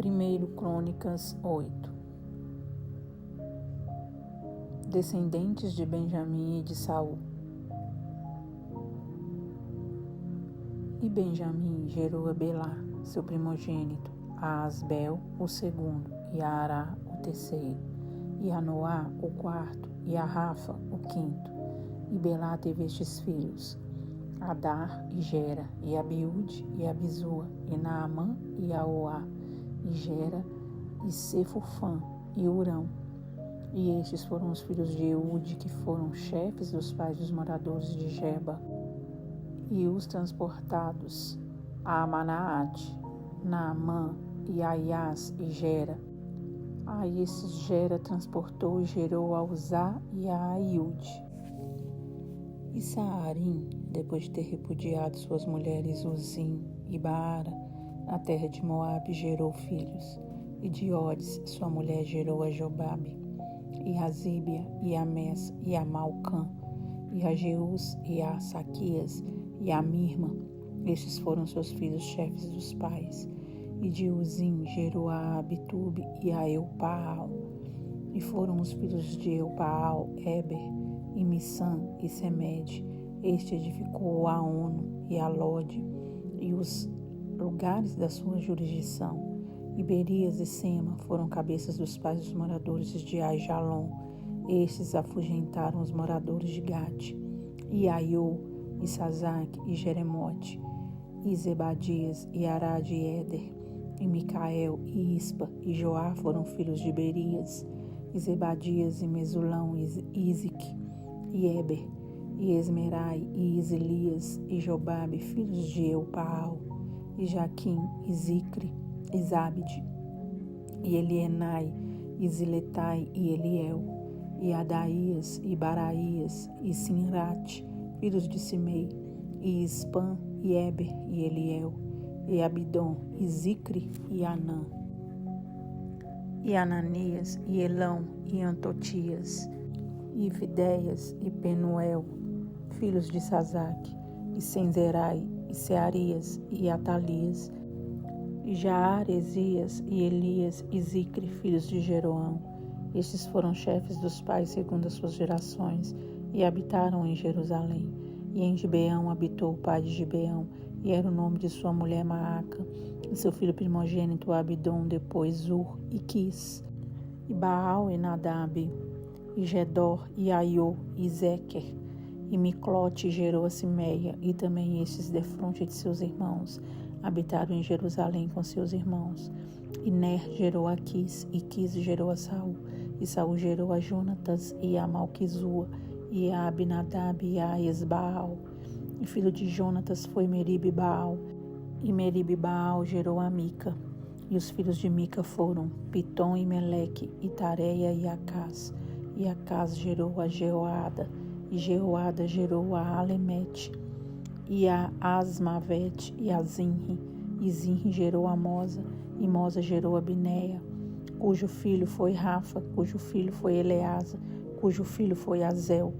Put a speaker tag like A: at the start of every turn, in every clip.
A: 1 Crônicas 8. Descendentes de Benjamim e de Saul. E Benjamim gerou a Belá, seu primogênito, a Asbel, o segundo, e a Ará, o terceiro, e a Noá, o quarto, e a Rafa, o quinto. E Belá teve estes filhos: Adar e Gera, e Abiúde e Abizua, e Naamã e Aoá, e Gera, e Sefufã, e Urão. E estes foram os filhos de Eude, que foram chefes dos pais dos moradores de Geba, e os transportados a Manaate, Naamã, e Aias e Gera. A esses Gera transportou e gerou a Uzá e a Aiúde. E Saarim, depois de ter repudiado suas mulheres Uzim e Baara, na terra de Moabe, gerou filhos. E de Ores, sua mulher, gerou a Jobabe, e a Zíbia, e a Mes, e a Malcã, e a Jeus, e a Saquias, e a Mirma. Estes foram seus filhos chefes dos pais. E de Uzim gerou a Abitube e a Eupaal. E foram os filhos de Eupaal, Eber, e Missã e Semede. Este edificou a Ono e a Lode, e os lugares da sua jurisdição. E Berias e Sema foram cabeças dos pais dos moradores de Aijalon. Estes afugentaram os moradores de Gate. E Aiô, e Sazaque, e Jeremote, e Zebadias, e Arad e Éder, e Micael, e Ispa, e Joá foram filhos de Berias. E Zebadias, e Mesulão, e Isique, e Eber, e Esmerai, e Isilias, e Jobabe, filhos de Eupaal, e Jaquim, e Zicre, e Zabde, e Elienai, e Ziletai, e Eliel, e Adaías, e Baraías, e Sinrate, filhos de Simei, e Ispã, e Eber, e Eliel, e Abidom, e Zicre, e Anã, e Ananias, e Elão, e Antotias, e Fidéias, e Penuel, filhos de Sazaque, e Senzerai, e Searias, e Atalias, e Jaaresias, e Elias, e Zicre, filhos de Jeroão. Estes foram chefes dos pais segundo as suas gerações, e habitaram em Jerusalém. E em Gibeão habitou o pai de Gibeão, e era o nome de sua mulher Maaca, e seu filho primogênito Abidom, depois Zur e Quis, e Baal e Nadab, e Gedor, e Aiô, e Zequer, e Miclote gerou a Simeia, e também estes defronte de seus irmãos habitaram em Jerusalém com seus irmãos. E Ner gerou a Quis, e Quis gerou a Saul, e Saul gerou a Jonatas, e a Malquizua, e a Abinadab, e a Esbaal. E filho de Jonatas foi Meribe-Baal, e Meribe-Baal gerou a Mica. E os filhos de Mica foram Pitom e Meleque, e Tareia e Acás. E Acás gerou a Jeoada, e Jeoada gerou a Alemete, e a Asmavete, e a Zinri. E Zinri gerou a Mosa, e Mosa gerou a Bineia, cujo filho foi Rafa, cujo filho foi Eleasa, cujo filho foi Azel.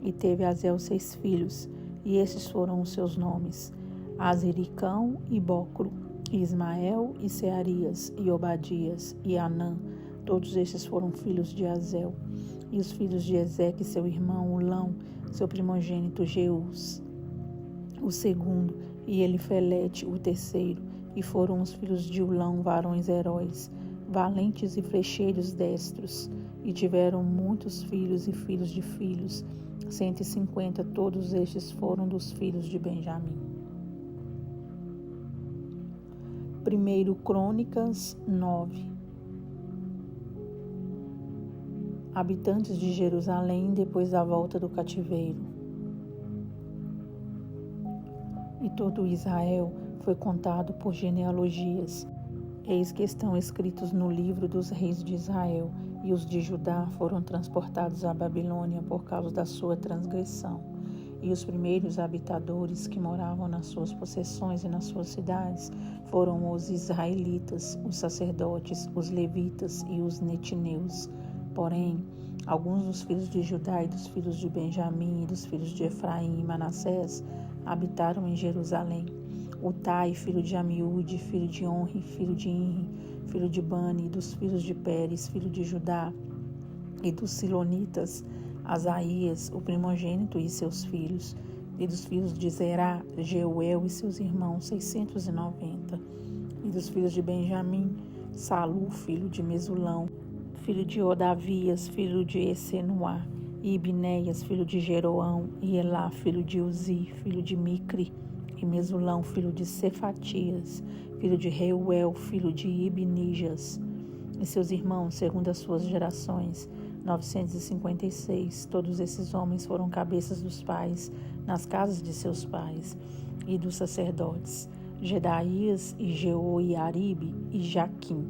A: E teve Azel 6 filhos, e esses foram os seus nomes: Aziricão e Bocro, e Ismael e Searias, e Obadias, e Anã. Todos estes foram filhos de Azel. E os filhos de Ezeque, seu irmão, Ulão, seu primogênito, Jeus, o segundo, e Elifelete, o terceiro. E foram os filhos de Ulão, varões heróis, valentes e flecheiros destros. E tiveram muitos filhos e filhos de filhos, 150, todos estes foram dos filhos de Benjamim. 1 Crônicas 9. Habitantes de Jerusalém depois da volta do cativeiro. E todo Israel foi contado por genealogias. Eis que estão escritos no livro dos reis de Israel, e os de Judá foram transportados à Babilônia por causa da sua transgressão. E os primeiros habitadores que moravam nas suas possessões e nas suas cidades foram os israelitas, os sacerdotes, os levitas e os netineus. Porém, alguns dos filhos de Judá e dos filhos de Benjamim e dos filhos de Efraim e Manassés habitaram em Jerusalém. Utai, filho de Amiúde, filho de Onri, filho de Inri, filho de Bani, e dos filhos de Pérez, filho de Judá, e dos Silonitas, Asaías, o primogênito e seus filhos, e dos filhos de Zerá, Jeuel e seus irmãos, 690, e dos filhos de Benjamim, Salu, filho de Mesulão, filho de Odavias, filho de Essenuá, e Ibnéias, filho de Jeroão, e Elá, filho de Uzi, filho de Micri, e Mesulão, filho de Cefatias, filho de Reuel, filho de Ibnijas, e seus irmãos, segundo as suas gerações, 956. Todos esses homens foram cabeças dos pais, nas casas de seus pais, e dos sacerdotes, Jedaías e Jeoiaribe e Jaquim.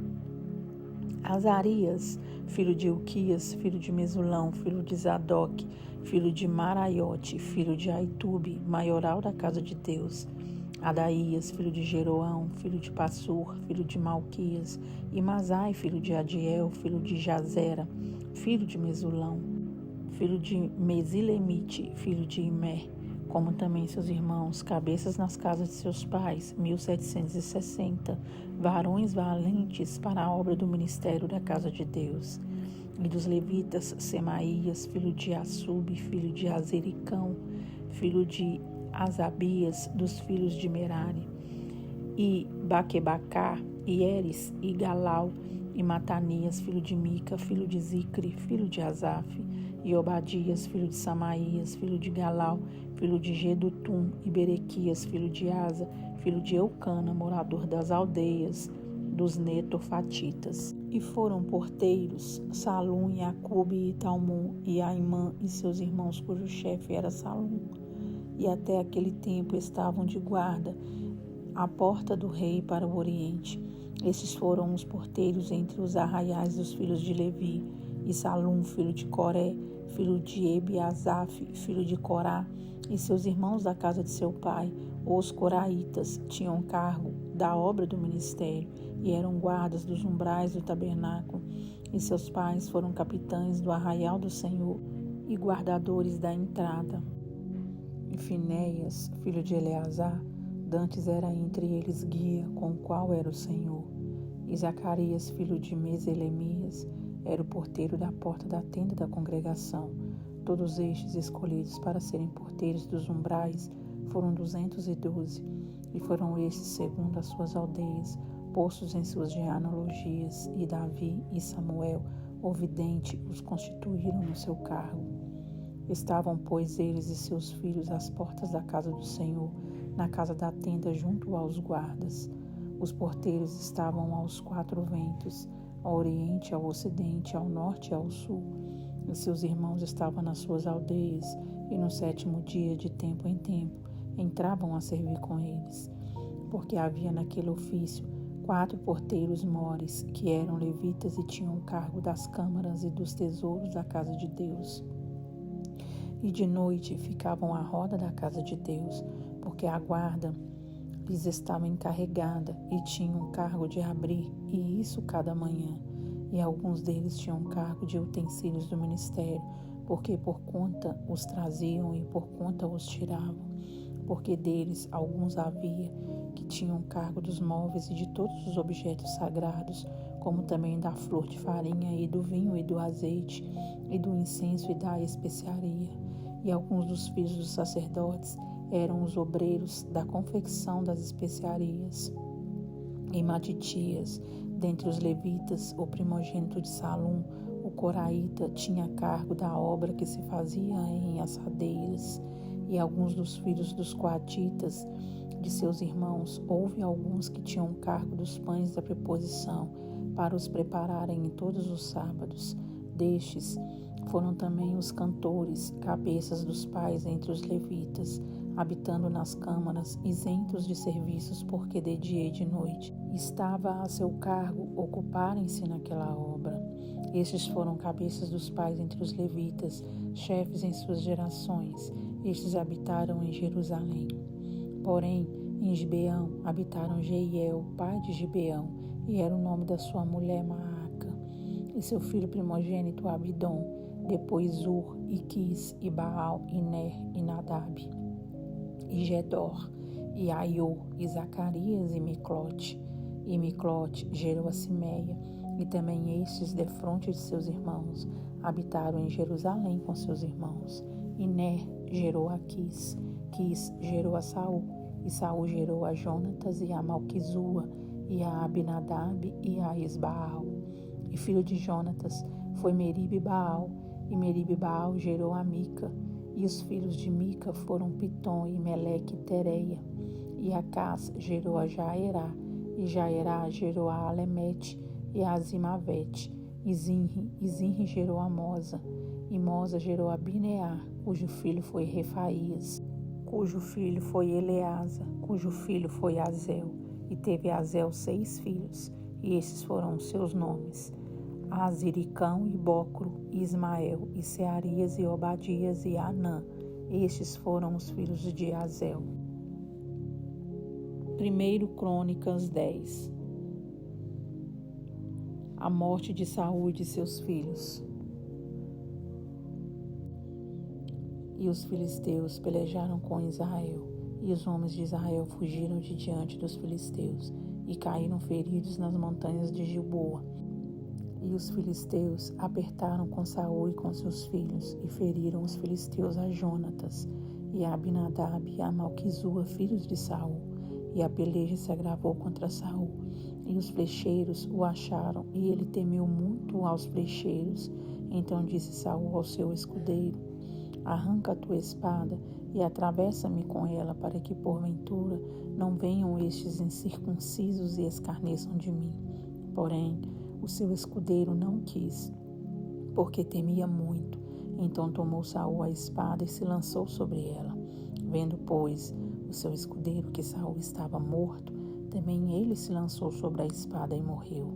A: Azarias, filho de Uquias, filho de Mesulão, filho de Zadok, filho de Maraiote, filho de Aitube, maioral da casa de Deus. Adaías, filho de Jeroão, filho de Passur, filho de Malquias, e Masai, filho de Adiel, filho de Jazera, filho de Mesulão, filho de Mesilemite, filho de Imer, como também seus irmãos, cabeças nas casas de seus pais, 1760, varões valentes para a obra do ministério da casa de Deus. E dos levitas, Semaías, filho de Assub, filho de Azericão, filho de Asabias, dos filhos de Merari, e Baquebacá, e Eres, e Galau, e Matanias, filho de Mica, filho de Zicre, filho de Asaf, e Obadias, filho de Samaías, filho de Galau, filho de Gedutum, e Berequias, filho de Asa, filho de Eucana, morador das aldeias dos Netofatitas. E foram porteiros Salum, e Acube, e Talmum, e Aimã, e seus irmãos, cujo chefe era Salum. E até aquele tempo estavam de guarda à porta do rei para o oriente. Estes foram os porteiros entre os arraiais dos filhos de Levi, e Salum, filho de Coré, filho de Ebiasaf, filho de Corá, e seus irmãos da casa de seu pai, os coraitas, tinham cargo da obra do ministério, e eram guardas dos umbrais do tabernáculo, e seus pais foram capitães do arraial do Senhor, e guardadores da entrada. E Finéias, filho de Eleazar, dantes era entre eles guia, com o qual era o Senhor. E Zacarias, filho de Meselemias, era o porteiro da porta da tenda da congregação. Todos estes, escolhidos para serem porteiros dos umbrais, foram 212, e foram estes, segundo as suas aldeias, postos em suas genealogias, e Davi e Samuel, o vidente, os constituíram no seu cargo. Estavam, pois, eles e seus filhos às portas da casa do Senhor, na casa da tenda junto aos guardas. Os porteiros estavam aos 4 ventos, ao oriente, ao ocidente, ao norte e ao sul. E seus irmãos estavam nas suas aldeias, e no 7º dia, de tempo em tempo, entravam a servir com eles. Porque havia naquele ofício 4 porteiros mores, que eram levitas e tinham cargo das câmaras e dos tesouros da casa de Deus. E de noite ficavam à roda da casa de Deus, porque a guarda lhes estava encarregada, e tinham cargo de abrir, e isso cada manhã. E alguns deles tinham cargo de utensílios do ministério, porque por conta os traziam e por conta os tiravam. Porque deles alguns havia que tinham cargo dos móveis e de todos os objetos sagrados, como também da flor de farinha e do vinho e do azeite, e do incenso e da especiaria. E alguns dos filhos dos sacerdotes eram os obreiros da confecção das especiarias. E Matitias, dentre os levitas, o primogênito de Salum, o coraíta, tinha cargo da obra que se fazia em assadeiras. E alguns dos filhos dos coatitas, de seus irmãos, houve alguns que tinham cargo dos pães da preposição, para os prepararem em todos os sábados. Destes foram também os cantores, cabeças dos pais entre os levitas, habitando nas câmaras, isentos de serviços, porque de dia e de noite estava a seu cargo ocuparem-se naquela obra. Estes foram cabeças dos pais entre os levitas, chefes em suas gerações. Estes habitaram em Jerusalém. Porém, em Gibeão habitaram Jeiel, pai de Gibeão, e era o nome da sua mulher Maaca, e seu filho primogênito Abidom, depois Ur, e Quis, e Baal, e Ner, e Nadab, e Gedor, e Aiô, e Zacarias, e Miclote. E Miclote gerou a Simeia, e também estes, defronte de seus irmãos, habitaram em Jerusalém com seus irmãos. E Ner gerou a Quis, Quis gerou a Saul, e Saul gerou a Jonatas e a Malquizua, e a Abinadab e a Esbaal. E filho de Jonatas foi Meribe-Baal, e Meribe-Baal gerou a Mica. E os filhos de Mica foram Pitom e Meleque e Tereia. E Acás gerou a Jaerá, e Jaerá gerou a Alemete e a Azimavete. E Zinri gerou a Mosa, e Mosa gerou a Bineá, cujo filho foi Refaías, cujo filho foi Eleasa, cujo filho foi Azel. E teve Azel 6 filhos, e estes foram os seus nomes: Aziricão e Bocro, e Ismael, e Searias e Obadias e Anã. Estes foram os filhos de Azel. 1 Crônicas 10. A morte de Saul e de seus filhos. E os filisteus pelejaram com Israel, e os homens de Israel fugiram de diante dos filisteus, e caíram feridos nas montanhas de Gilboa. E os filisteus apertaram com Saul e com seus filhos, e feriram os filisteus a Jonatas, e a Abinadab e a Malquizua, filhos de Saul. E a peleja se agravou contra Saul, e os flecheiros o acharam, e ele temeu muito aos flecheiros. Então disse Saul ao seu escudeiro: Arranca a tua espada e atravessa-me com ela, para que porventura não venham estes incircuncisos e escarneçam de mim. Porém, o seu escudeiro não quis, porque temia muito. Então tomou Saul a espada e se lançou sobre ela. Vendo, pois, o seu escudeiro que Saul estava morto, também ele se lançou sobre a espada e morreu.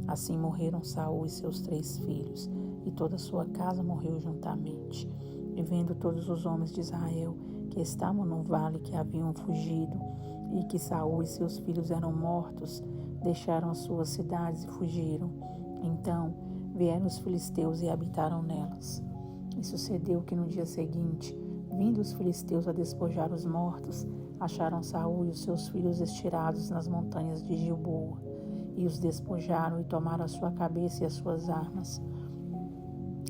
A: Assim morreram Saul e seus 3 filhos, e toda a sua casa morreu juntamente. E vendo todos os homens de Israel que estavam no vale que haviam fugido, e que Saul e seus filhos eram mortos, deixaram as suas cidades e fugiram. Então vieram os filisteus e habitaram nelas. E sucedeu que no dia seguinte, vindo os filisteus a despojar os mortos, acharam Saul e os seus filhos estirados nas montanhas de Gilboa. E os despojaram e tomaram a sua cabeça e as suas armas,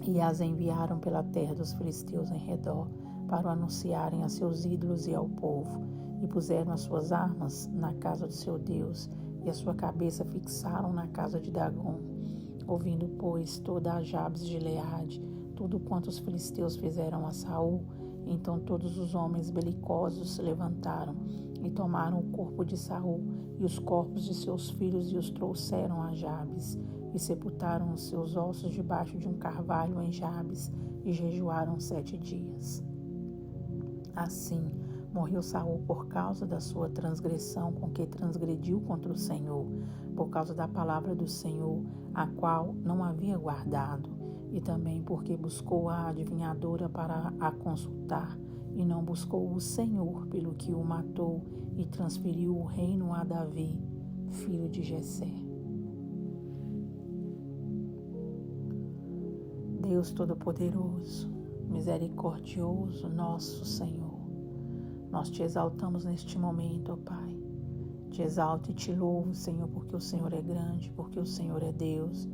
A: e as enviaram pela terra dos filisteus em redor, para o anunciarem a seus ídolos e ao povo. E puseram as suas armas na casa do seu Deus, e a sua cabeça fixaram na casa de Dagom. Ouvindo, pois, toda a Jabes de Gileade, tudo quanto os filisteus fizeram a Saul, então todos os homens belicosos se levantaram e tomaram o corpo de Saul e os corpos de seus filhos e os trouxeram a Jabes, e sepultaram os seus ossos debaixo de um carvalho em Jabes, e jejuaram 7 dias. Assim morreu Saul por causa da sua transgressão com que transgrediu contra o Senhor, por causa da palavra do Senhor, a qual não havia guardado, e também porque buscou a adivinhadora para a consultar, e não buscou o Senhor, pelo que o matou e transferiu o reino a Davi, filho de Jessé. Deus Todo-Poderoso, misericordioso, nosso Senhor, nós te exaltamos neste momento, ó Pai. Te exalto e te louvo, Senhor, porque o Senhor é grande, porque o Senhor é Deus,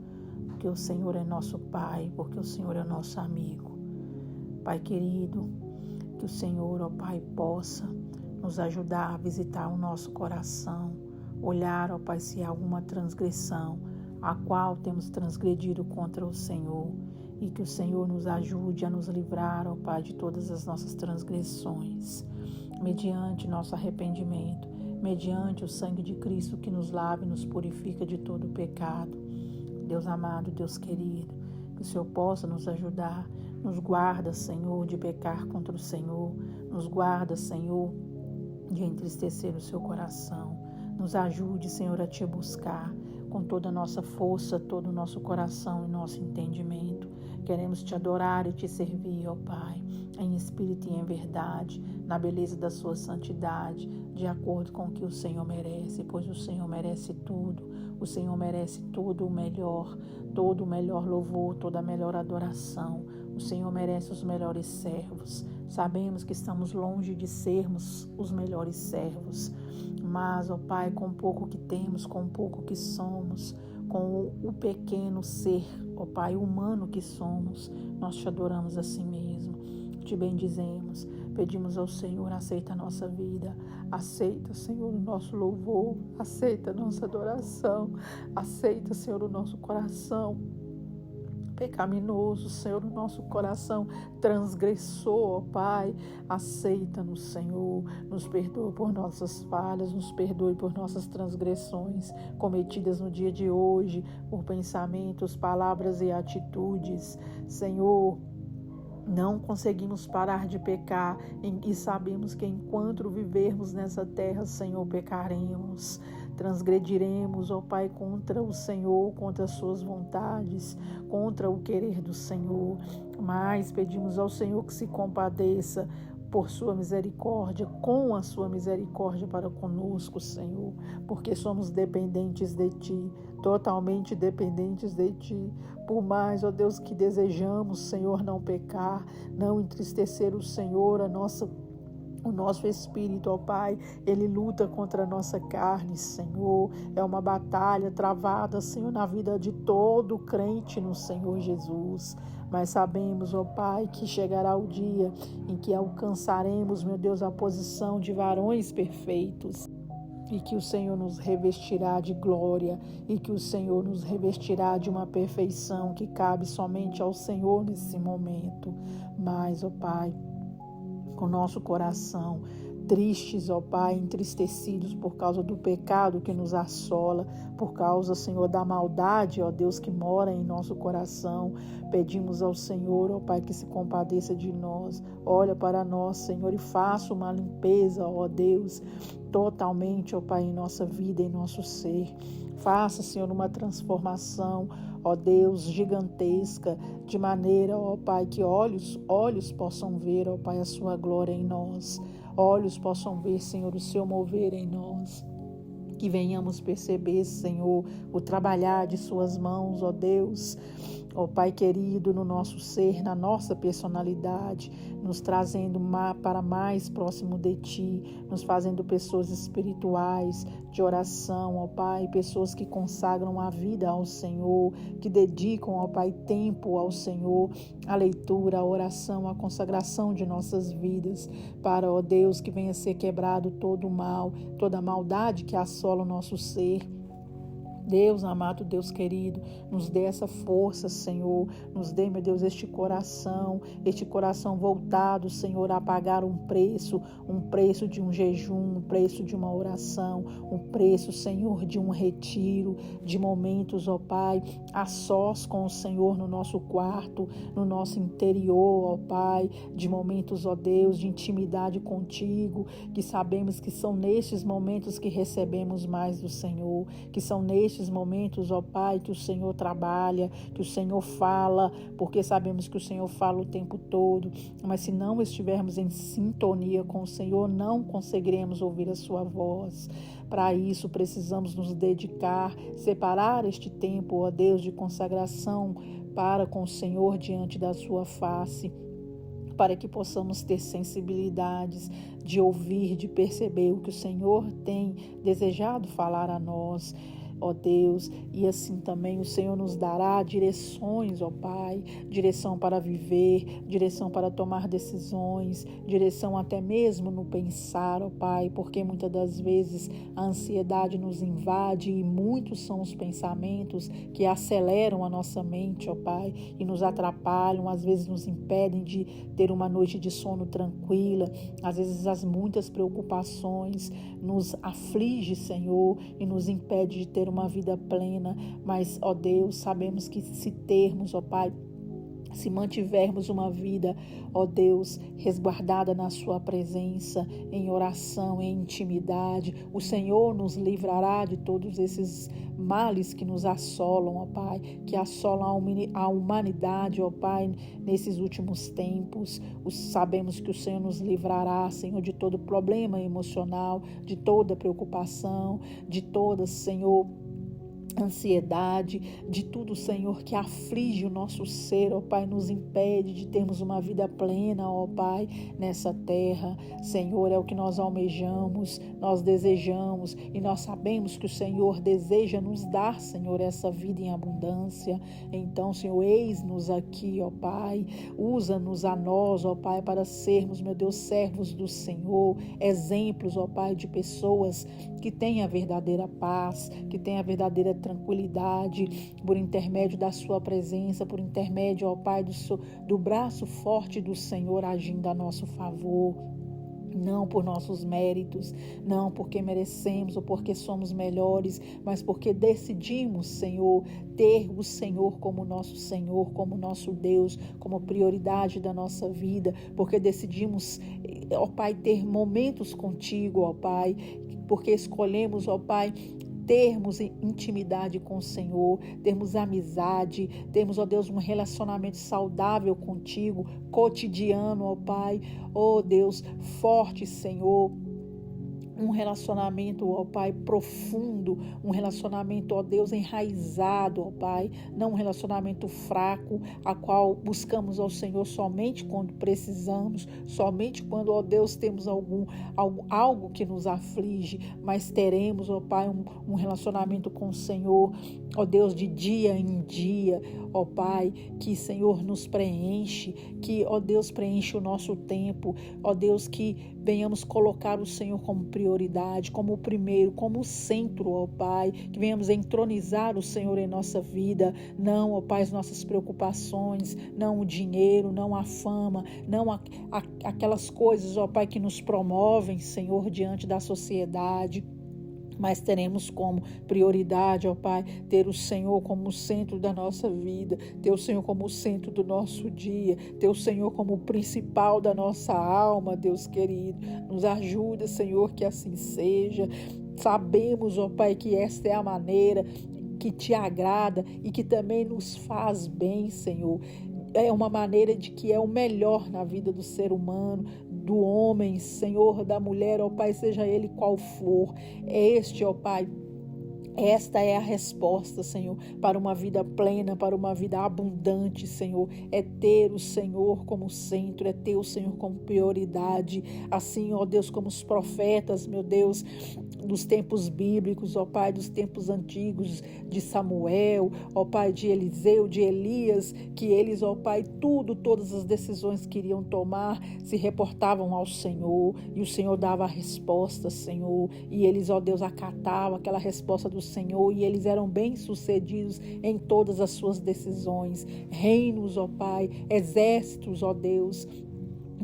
A: porque o Senhor é nosso Pai, porque o Senhor é nosso amigo. Pai querido, que o Senhor, ó Pai, possa nos ajudar a visitar o nosso coração, olhar, ó Pai, se há alguma transgressão a qual temos transgredido contra o Senhor, e que o Senhor nos ajude a nos livrar, ó Pai, de todas as nossas transgressões, mediante nosso arrependimento, mediante o sangue de Cristo que nos lava e nos purifica de todo o pecado. Deus amado, Deus querido, que o Senhor possa nos ajudar, nos guarda, Senhor, de pecar contra o Senhor, nos guarda, Senhor, de entristecer o seu coração. Nos ajude, Senhor, a te buscar com toda a nossa força, todo o nosso coração e nosso entendimento. Queremos te adorar e te servir, ó Pai, em espírito e em verdade, na beleza da sua santidade, de acordo com o que o Senhor merece, pois o Senhor merece tudo. O Senhor merece todo o melhor louvor, toda a melhor adoração. O Senhor merece os melhores servos. Sabemos que estamos longe de sermos os melhores servos, mas, ó Pai, com o pouco que temos, com o pouco que somos, com o pequeno ser, ó Pai, humano que somos, nós te adoramos a si mesmo, te bendizemos, pedimos ao Senhor, aceita a nossa vida, aceita, Senhor, o nosso louvor, aceita a nossa adoração, aceita, Senhor, o nosso coração pecaminoso, Senhor, o nosso coração transgressor, ó Pai, aceita-nos, Senhor, nos perdoa por nossas falhas, nos perdoe por nossas transgressões cometidas no dia de hoje, por pensamentos, palavras e atitudes, Senhor. Não conseguimos parar de pecar e sabemos que enquanto vivermos nessa terra, Senhor, pecaremos, transgrediremos, ó Pai, contra o Senhor, contra as suas vontades, contra o querer do Senhor. Mas pedimos ao Senhor que se compadeça por sua misericórdia, com a sua misericórdia para conosco, Senhor, porque somos dependentes de Ti, totalmente dependentes de Ti. Por mais, ó Deus, que desejamos, Senhor, não pecar, não entristecer o Senhor, o nosso espírito, ó Pai, ele luta contra a nossa carne, Senhor. É uma batalha travada, Senhor, na vida de todo crente no Senhor Jesus. Mas sabemos, ó Pai, que chegará o dia em que alcançaremos, meu Deus, a posição de varões perfeitos. E que o Senhor nos revestirá de glória, e que o Senhor nos revestirá de uma perfeição que cabe somente ao Senhor nesse momento. Mas, ó Pai, com nosso coração tristes, ó Pai, entristecidos por causa do pecado que nos assola, por causa, Senhor, da maldade, ó Deus, que mora em nosso coração. Pedimos ao Senhor, ó Pai, que se compadeça de nós. Olha para nós, Senhor, e faça uma limpeza, ó Deus, totalmente, ó Pai, em nossa vida, em nosso ser. Faça, Senhor, uma transformação, ó Deus, gigantesca, de maneira, ó Pai, que olhos possam ver, ó Pai, a sua glória em nós. Olhos possam ver, Senhor, o seu mover em nós. Que venhamos perceber, Senhor, o trabalhar de suas mãos, ó Deus, ó Pai querido, no nosso ser, na nossa personalidade, nos trazendo para mais próximo de Ti, nos fazendo pessoas espirituais, de oração, ó Pai, pessoas que consagram a vida ao Senhor, que dedicam, ó Pai, tempo ao Senhor, a leitura, a oração, a consagração de nossas vidas, para, ó Deus, que venha ser quebrado todo o mal, toda a maldade que assola o nosso ser. Deus amado, Deus querido, nos dê essa força, Senhor, nos dê, meu Deus, este coração voltado, Senhor, a pagar um preço de um jejum, um preço de uma oração, um preço, Senhor, de um retiro, de momentos, ó Pai, a sós com o Senhor no nosso quarto, no nosso interior, ó Pai, de momentos, ó Deus, de intimidade contigo, que sabemos que são nestes momentos que recebemos mais do Senhor, que são nestes momentos, ó Pai, que o Senhor trabalha, que o Senhor fala, porque sabemos que o Senhor fala o tempo todo, mas se não estivermos em sintonia com o Senhor, não conseguiremos ouvir a sua voz. Para isso, precisamos nos dedicar, separar este tempo, ó Deus, de consagração para com o Senhor diante da sua face, para que possamos ter sensibilidades de ouvir, de perceber o que o Senhor tem desejado falar a nós, ó Deus, e assim também o Senhor nos dará direções, ó Pai, direção para viver, direção para tomar decisões, direção até mesmo no pensar, ó Pai, porque muitas das vezes a ansiedade nos invade e muitos são os pensamentos que aceleram a nossa mente, ó Pai, e nos atrapalham, às vezes nos impedem de ter uma noite de sono tranquila, às vezes as muitas preocupações nos aflige, Senhor, e nos impede de ter uma vida plena, mas, ó Deus, sabemos que se termos, ó Pai, se mantivermos uma vida, ó Deus, resguardada na sua presença, em oração, em intimidade, o Senhor nos livrará de todos esses males que nos assolam, ó Pai, que assolam a humanidade, ó Pai, nesses últimos tempos. Sabemos que o Senhor nos livrará, Senhor, de todo problema emocional, de toda preocupação, de toda, Senhor, ansiedade, de tudo, Senhor, que aflige o nosso ser, ó Pai, nos impede de termos uma vida plena, ó Pai, nessa terra. Senhor, é o que nós almejamos, nós desejamos e nós sabemos que o Senhor deseja nos dar, Senhor, essa vida em abundância. Então, Senhor, eis-nos aqui, ó Pai, usa-nos a nós, ó Pai, para sermos, meu Deus, servos do Senhor, exemplos, ó Pai, de pessoas que têm a verdadeira paz, que têm a verdadeira tranquilidade, por intermédio da sua presença, por intermédio, ó Pai, do braço forte do Senhor agindo a nosso favor. Não por nossos méritos, não porque merecemos ou porque somos melhores, mas porque decidimos, Senhor, ter o Senhor como nosso Senhor, como nosso Deus, como prioridade da nossa vida, porque decidimos, ó Pai, ter momentos contigo, ó Pai, porque escolhemos, ó Pai, termos intimidade com o Senhor, termos amizade, termos, ó Deus, um relacionamento saudável contigo, cotidiano, ó Pai, ó Deus, forte, Senhor, um relacionamento, ó Pai, profundo, um relacionamento, ó Deus, enraizado, ó Pai, não um relacionamento fraco, a qual buscamos ao Senhor somente quando precisamos, somente quando, ó Deus, temos algo que nos aflige, mas teremos, ó Pai, um relacionamento com o Senhor, ó Deus, de dia em dia, ó Pai, que, Senhor, nos preenche, que, ó Deus, preenche o nosso tempo, ó Deus, que venhamos colocar o Senhor como prioridade, como o primeiro, como o centro, ó Pai, que venhamos entronizar o Senhor em nossa vida, não, ó Pai, as nossas preocupações, não o dinheiro, não a fama, não aquelas coisas, ó Pai, que nos promovem, Senhor, diante da sociedade, mas teremos como prioridade, ó Pai, ter o Senhor como o centro da nossa vida, ter o Senhor como o centro do nosso dia, ter o Senhor como o principal da nossa alma, Deus querido. Nos ajuda, Senhor, que assim seja. Sabemos, ó Pai, que esta é a maneira que te agrada e que também nos faz bem, Senhor. É uma maneira de que é o melhor na vida do ser humano, do homem, Senhor, da mulher, ó Pai, seja ele qual for. Este, ó Pai, esta é a resposta, Senhor, para uma vida plena, para uma vida abundante, Senhor. É ter o Senhor como centro, é ter o Senhor como prioridade. Assim, ó Deus, como os profetas, meu Deus, dos tempos bíblicos, ó Pai, dos tempos antigos, de Samuel, ó Pai, de Eliseu, de Elias, que eles, ó Pai, todas as decisões que iriam tomar se reportavam ao Senhor, e o Senhor dava a resposta, Senhor, e eles, ó Deus, acatavam aquela resposta do Senhor, e eles eram bem-sucedidos em todas as suas decisões. Reinos, ó Pai, exércitos, ó Deus,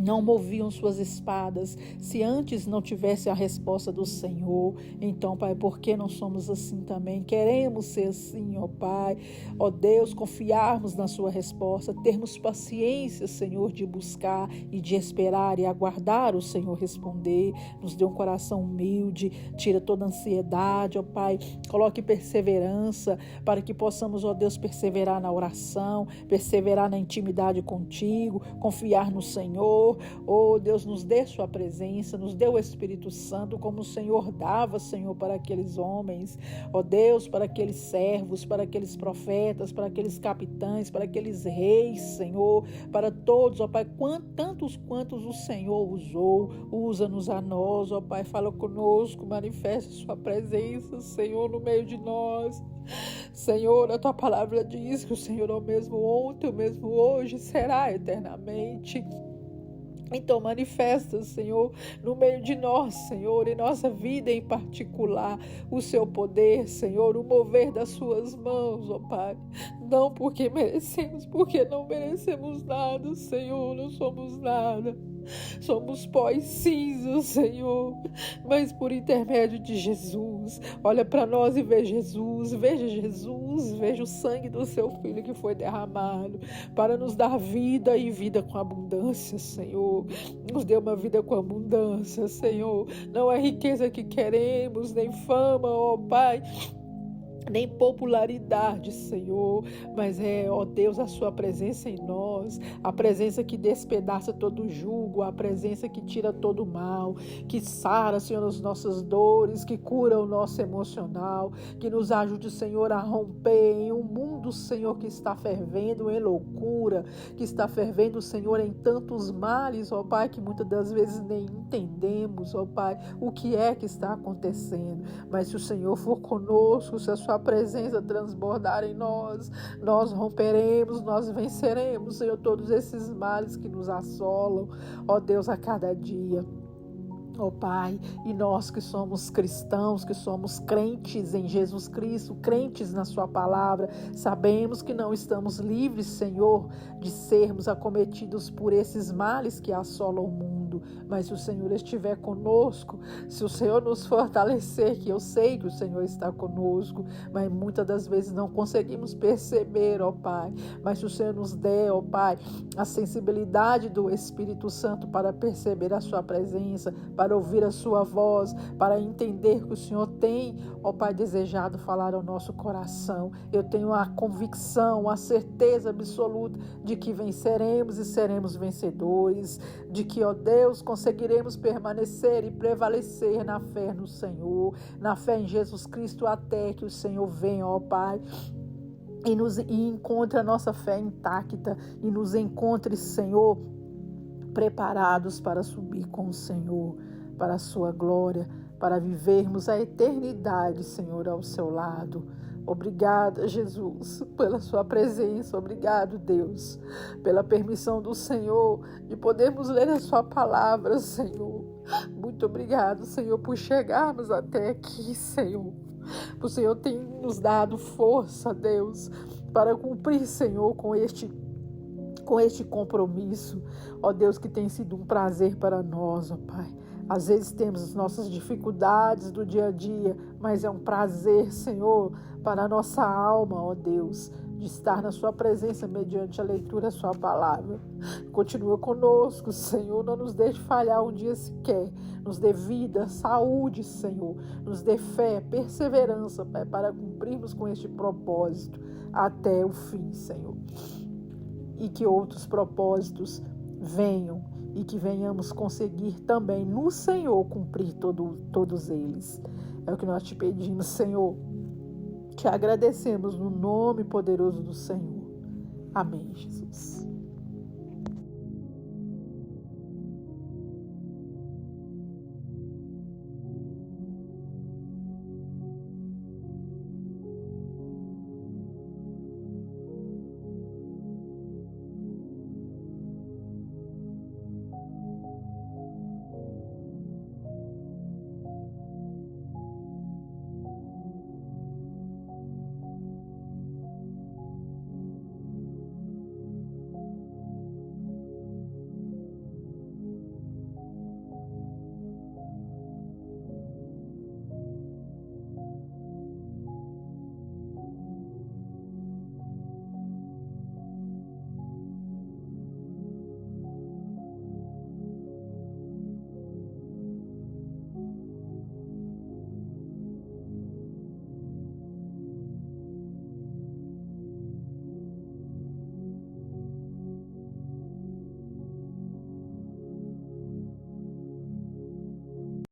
A: não moviam suas espadas, se antes não tivesse a resposta do Senhor. Então, Pai, por que não somos assim também? Queremos ser assim, ó Pai, ó Deus, confiarmos na sua resposta, termos paciência, Senhor, de buscar e de esperar e aguardar o Senhor responder. Nos dê um coração humilde, tira toda ansiedade, ó Pai, coloque perseverança para que possamos, ó Deus, perseverar na oração, perseverar na intimidade contigo, confiar no Senhor. Oh Deus, nos dê sua presença, nos dê o Espírito Santo, como o Senhor dava, Senhor, para aqueles homens, oh Deus, para aqueles servos, para aqueles profetas, para aqueles capitães, para aqueles reis, Senhor, para todos, ó Pai, tantos quantos o Senhor usou. Usa-nos a nós, ó Pai, fala conosco, manifesta sua presença, Senhor, no meio de nós. Senhor, a tua palavra diz que o Senhor é o mesmo ontem, o mesmo hoje, será eternamente. Então manifesta, Senhor, no meio de nós, Senhor, em nossa vida em particular, o seu poder, Senhor, o mover das suas mãos, ó Pai. Não porque merecemos, porque não merecemos nada, Senhor, não somos nada. Somos pó e cinza, Senhor, mas por intermédio de Jesus, olha para nós e vê Jesus, veja o sangue do seu Filho que foi derramado para nos dar vida e vida com abundância, Senhor. Nos dê uma vida com abundância, Senhor. Não é riqueza que queremos, nem fama, ó Pai, nem popularidade, Senhor, mas ó Deus, a sua presença em nós, a presença que despedaça todo jugo, a presença que tira todo mal, que sara, Senhor, as nossas dores, que cura o nosso emocional, que nos ajude, Senhor, a romper em um mundo, Senhor, que está fervendo em loucura, que está fervendo, Senhor, em tantos males, ó Pai, que muitas das vezes nem entendemos, ó Pai, o que é que está acontecendo, mas se o Senhor for conosco, se a sua presença transbordar em nós, nós romperemos, nós venceremos, Senhor, todos esses males que nos assolam, ó Deus, a cada dia. Ó Pai, e nós que somos cristãos, que somos crentes em Jesus Cristo, crentes na sua palavra, sabemos que não estamos livres, Senhor, de sermos acometidos por esses males que assolam o mundo, mas se o Senhor estiver conosco, se o Senhor nos fortalecer, que eu sei que o Senhor está conosco, mas muitas das vezes não conseguimos perceber, ó Pai, mas se o Senhor nos der, ó Pai, a sensibilidade do Espírito Santo para perceber a sua presença, para ouvir a sua voz, para entender que o Senhor tem, ó Pai, desejado falar ao nosso coração. Eu tenho a convicção, a certeza absoluta de que venceremos e seremos vencedores, de que, ó Deus, conseguiremos permanecer e prevalecer na fé no Senhor, na fé em Jesus Cristo, até que o Senhor venha, ó Pai, e encontre a nossa fé intacta e nos encontre, Senhor, preparados para subir com o Senhor, para a sua glória, para vivermos a eternidade, Senhor, ao seu lado. Obrigada, Jesus, pela sua presença. Obrigado, Deus, pela permissão do Senhor de podermos ler a sua palavra, Senhor. Muito obrigado, Senhor, por chegarmos até aqui, Senhor. O Senhor tem nos dado força, Deus, para cumprir, Senhor, com este compromisso, ó Deus, que tem sido um prazer para nós, ó Pai. Às vezes temos as nossas dificuldades do dia a dia, mas é um prazer, Senhor, para a nossa alma, ó Deus, de estar na sua presença mediante a leitura da sua palavra. Continua conosco, Senhor, não nos deixe falhar um dia sequer. Nos dê vida, saúde, Senhor. Nos dê fé, perseverança, Pai, para cumprirmos com este propósito até o fim, Senhor. E que outros propósitos venham e que venhamos conseguir também no Senhor cumprir todos eles. É o que nós te pedimos, Senhor. Te agradecemos no nome poderoso do Senhor. Amém, Jesus.